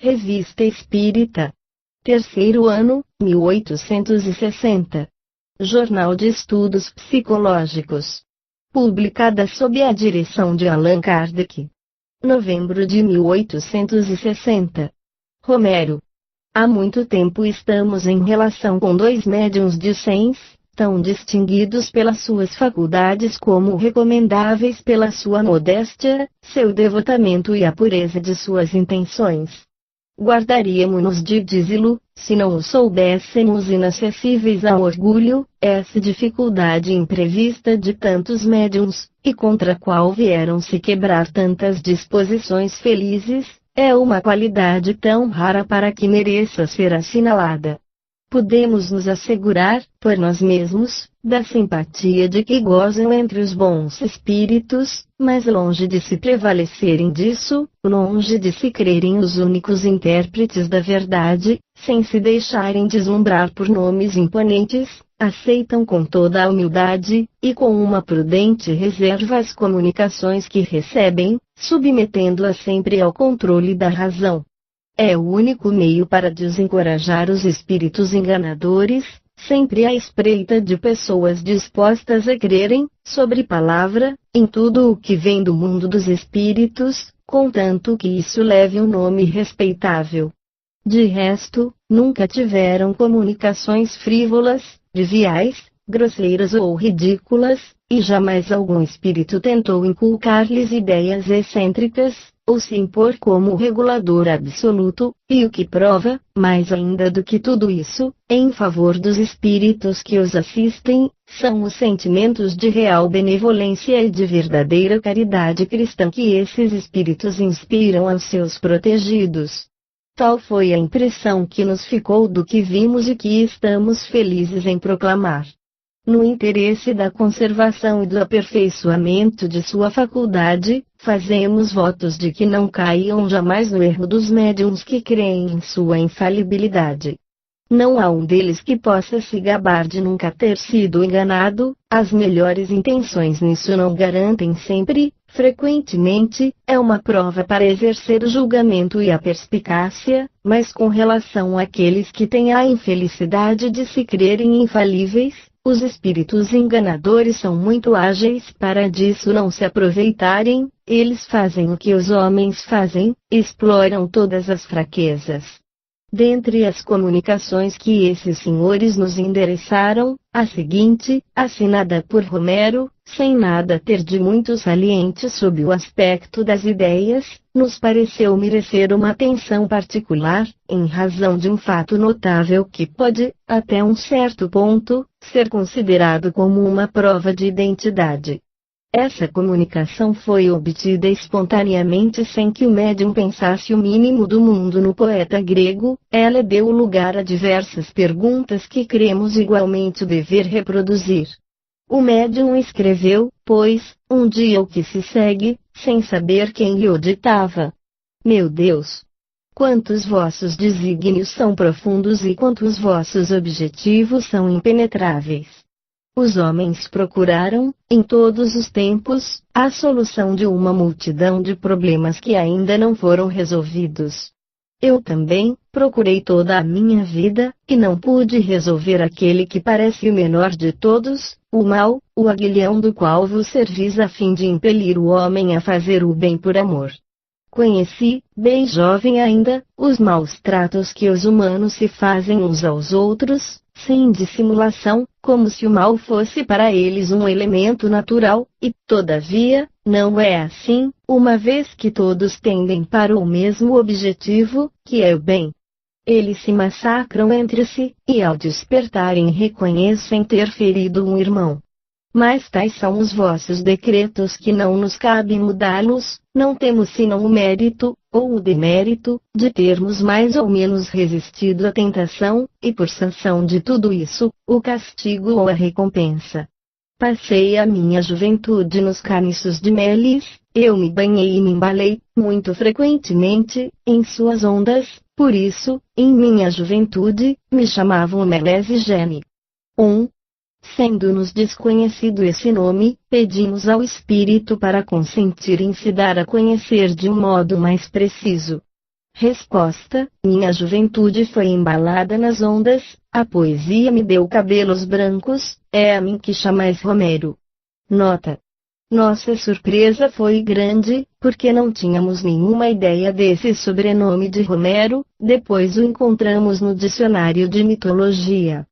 Revista Espírita. Terceiro ano, 1860. Jornal de Estudos Psicológicos. Publicada sob a direção de Allan Kardec. Novembro de 1860. Romero. Há muito tempo estamos em relação com dois médiuns de Sens, tão distinguidos pelas suas faculdades como recomendáveis pela sua modéstia, seu devotamento e a pureza de suas intenções. Guardaríamos-nos de dizê-lo, se não o soubéssemos inacessíveis ao orgulho, essa dificuldade imprevista de tantos médiuns, e contra a qual vieram se quebrar tantas disposições felizes, é uma qualidade tão rara para que mereça ser assinalada. Podemos nos assegurar, por nós mesmos, da simpatia de que gozam entre os bons espíritos, mas longe de se prevalecerem disso, longe de se crerem os únicos intérpretes da verdade, sem se deixarem deslumbrar por nomes imponentes, aceitam com toda a humildade, e com uma prudente reserva as comunicações que recebem, submetendo-as sempre ao controle da razão. É o único meio para desencorajar os espíritos enganadores, sempre à espreita de pessoas dispostas a crerem, sobre palavra, em tudo o que vem do mundo dos espíritos, contanto que isso leve um nome respeitável. De resto, nunca tiveram comunicações frívolas, triviais, grosseiras ou ridículas, e jamais algum espírito tentou inculcar-lhes ideias excêntricas, ou se impor como regulador absoluto, e o que prova, mais ainda do que tudo isso, em favor dos espíritos que os assistem, são os sentimentos de real benevolência e de verdadeira caridade cristã que esses espíritos inspiram aos seus protegidos. Tal foi a impressão que nos ficou do que vimos e que estamos felizes em proclamar. No interesse da conservação e do aperfeiçoamento de sua faculdade, fazemos votos de que não caiam jamais no erro dos médiuns que creem em sua infalibilidade. Não há um deles que possa se gabar de nunca ter sido enganado, as melhores intenções nisso não garantem sempre, frequentemente, é uma prova para exercer o julgamento e a perspicácia, mas com relação àqueles que têm a infelicidade de se crerem infalíveis, os espíritos enganadores são muito ágeis para disso não se aproveitarem, eles fazem o que os homens fazem, exploram todas as fraquezas. Dentre as comunicações que esses senhores nos endereçaram, a seguinte, assinada por Romero, sem nada ter de muito saliente sob o aspecto das ideias, nos pareceu merecer uma atenção particular, em razão de um fato notável que pode, até um certo ponto, ser considerado como uma prova de identidade. Essa comunicação foi obtida espontaneamente sem que o médium pensasse o mínimo do mundo no poeta grego, ela deu lugar a diversas perguntas que cremos igualmente dever reproduzir. O médium escreveu, pois, um dia o que se segue, sem saber quem lhe o ditava. Meu Deus! Quantos vossos desígnios são profundos e quantos vossos objetivos são impenetráveis! Os homens procuraram, em todos os tempos, a solução de uma multidão de problemas que ainda não foram resolvidos. Eu também procurei toda a minha vida, e não pude resolver aquele que parece o menor de todos, o mal, o aguilhão do qual vos servis a fim de impelir o homem a fazer o bem por amor. Conheci, bem jovem ainda, os maus tratos que os humanos se fazem uns aos outros, sem dissimulação, como se o mal fosse para eles um elemento natural, e, todavia, não é assim, uma vez que todos tendem para o mesmo objetivo, que é o bem. Eles se massacram entre si, e ao despertarem reconhecem ter ferido um irmão. Mas tais são os vossos decretos que não nos cabe mudá-los, não temos senão o mérito, ou o demérito, de termos mais ou menos resistido à tentação, e por sanção de tudo isso, o castigo ou a recompensa. Passei a minha juventude nos caniços de Melis, eu me banhei e me embalei, muito frequentemente, em suas ondas, por isso, em minha juventude, me chamavam Meles-Gene. Sendo-nos desconhecido esse nome, pedimos ao Espírito para consentir em se dar a conhecer de um modo mais preciso. Resposta: minha juventude foi embalada nas ondas, a poesia me deu cabelos brancos, é a mim que chamais Romero. Nota: nossa surpresa foi grande, porque não tínhamos nenhuma ideia desse sobrenome de Romero, depois o encontramos no dicionário de mitologia.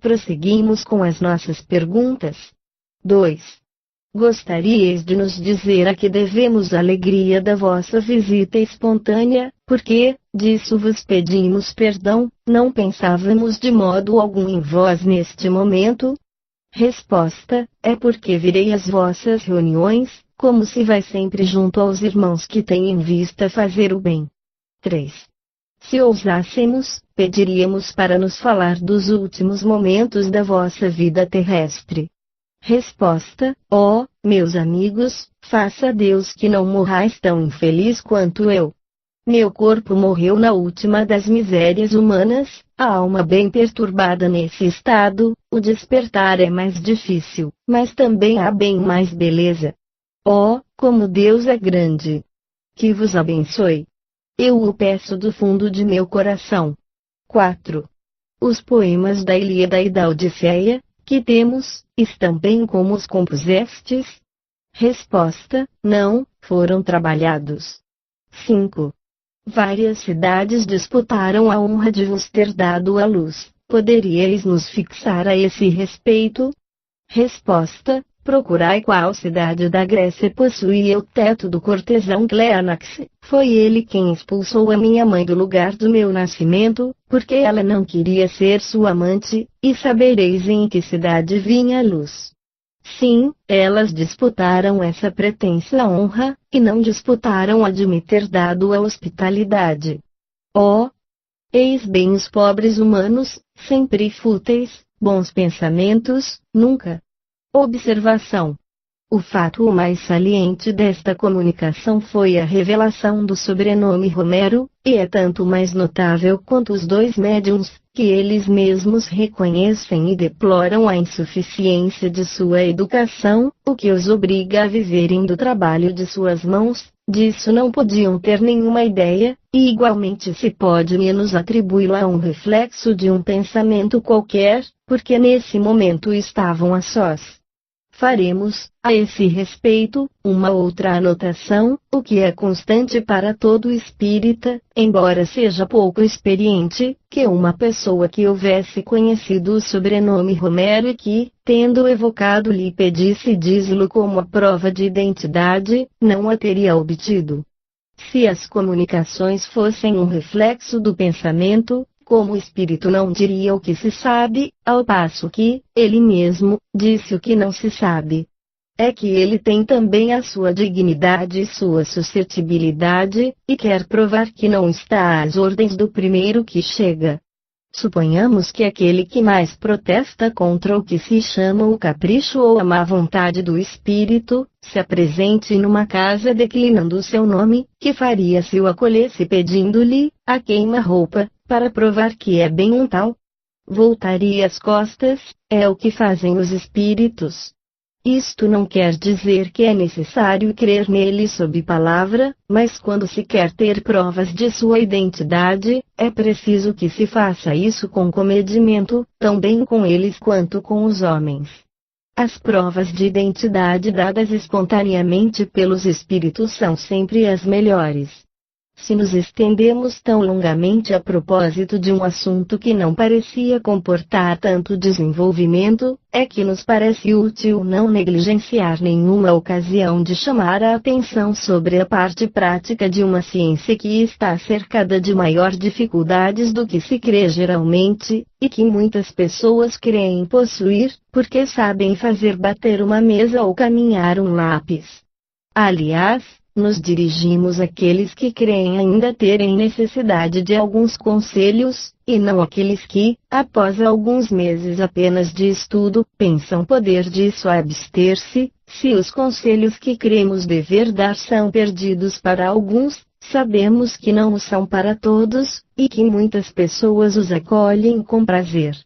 Prosseguimos com as nossas perguntas. 2. Gostaríeis de nos dizer a que devemos a alegria da vossa visita espontânea, porque, disso vos pedimos perdão, não pensávamos de modo algum em vós neste momento? Resposta: é porque virei às vossas reuniões, como se vai sempre junto aos irmãos que têm em vista fazer o bem. 3. Se ousássemos, pediríamos para nos falar dos últimos momentos da vossa vida terrestre. Resposta: ó, meus amigos, faça Deus que não morrais tão infeliz quanto eu. Meu corpo morreu na última das misérias humanas, a alma bem perturbada nesse estado, o despertar é mais difícil, mas também há bem mais beleza. Oh, como Deus é grande! Que vos abençoe! Eu o peço do fundo de meu coração. 4. Os poemas da Ilíada e da Odisseia, que temos, estão bem como os compusestes? Resposta: não, foram trabalhados. 5. Várias cidades disputaram a honra de vos ter dado a luz. Poderíeis nos fixar a esse respeito? Resposta: procurai qual cidade da Grécia possuía o teto do cortesão Cleanax. Foi ele quem expulsou a minha mãe do lugar do meu nascimento, porque ela não queria ser sua amante, e sabereis em que cidade vinha a luz. Sim, elas disputaram essa pretensa honra, e não disputaram a de me ter dado a hospitalidade. Oh! Eis bem os pobres humanos, sempre fúteis, bons pensamentos, nunca. Observação: o fato mais saliente desta comunicação foi a revelação do sobrenome Romero, e é tanto mais notável quanto os dois médiuns, que eles mesmos reconhecem e deploram a insuficiência de sua educação, o que os obriga a viverem do trabalho de suas mãos, disso não podiam ter nenhuma ideia, e igualmente se pode menos atribuí-lo a um reflexo de um pensamento qualquer, porque nesse momento estavam a sós. Faremos, a esse respeito, uma outra anotação, o que é constante para todo espírita, embora seja pouco experiente, que uma pessoa que houvesse conhecido o sobrenome Romero e que, tendo evocado lhe pedisse diz-lo como a prova de identidade, não a teria obtido. Se as comunicações fossem um reflexo do pensamento, como o espírito não diria o que se sabe, ao passo que, ele mesmo, disse o que não se sabe. É que ele tem também a sua dignidade e sua suscetibilidade, e quer provar que não está às ordens do primeiro que chega. Suponhamos que aquele que mais protesta contra o que se chama o capricho ou a má vontade do espírito, se apresente numa casa declinando o seu nome, que faria se o acolhesse pedindo-lhe, a queima-roupa, para provar que é bem um tal? Voltaria as costas, é o que fazem os espíritos. Isto não quer dizer que é necessário crer nele sob palavra, mas quando se quer ter provas de sua identidade, é preciso que se faça isso com comedimento, tão bem com eles quanto com os homens. As provas de identidade dadas espontaneamente pelos espíritos são sempre as melhores. Se nos estendemos tão longamente a propósito de um assunto que não parecia comportar tanto desenvolvimento, é que nos parece útil não negligenciar nenhuma ocasião de chamar a atenção sobre a parte prática de uma ciência que está cercada de maior dificuldades do que se crê geralmente, e que muitas pessoas creem possuir, porque sabem fazer bater uma mesa ou caminhar um lápis. Aliás, nos dirigimos àqueles que creem ainda terem necessidade de alguns conselhos, e não àqueles que, após alguns meses apenas de estudo, pensam poder disso abster-se. Se os conselhos que cremos dever dar são perdidos para alguns, sabemos que não o são para todos, e que muitas pessoas os acolhem com prazer.